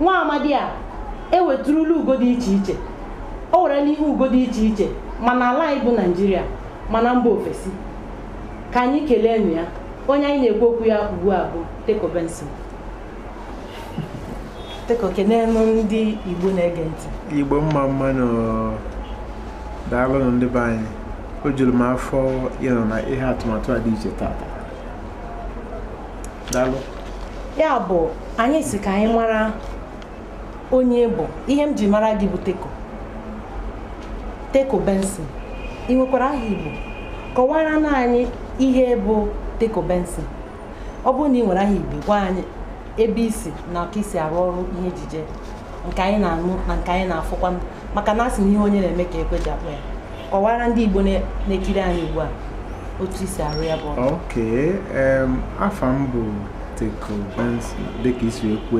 nwa amadi a eweturula ugo dị iche iche o were n'ihe ugo dị iche iche mana ala anyị bụ Naịjirịa mana mba ofesi ka anyị kelee nụ ya onye anyị na-ekwu okwu ya ugbu a bụ Teco Benson. Teco, kenenu ndị Igbo na-ege ntị. Igbo mma mmanụ daalụ ndị be anyị o juru m afọ ịnọ na ihe atụmatụ a dị iche tata. Daalụ. Ya bụ anyị si ka anyị mara onye bụ ihe m ji mara gị bụ Teco Benson. Ị nwekwara aha Igbo? Kọwara na anyị ihe bụ Teco Benson. Ọ bụrụ na ị nwere aha Igbo gwa anyị ebe isi na ka isi arụ ọrụ ihe ejije nke anyị na-anụ na nke anyị na-afụkwa maka na asị na ihe onye na-eme ka ekwe ji akpọ ya. Kọwara ndị Igbo na-ekiri anyị ugbu a otu isi arụ ya bụ ọrụ. Okay, afa m bụ Teco Benson dịka isi ekwu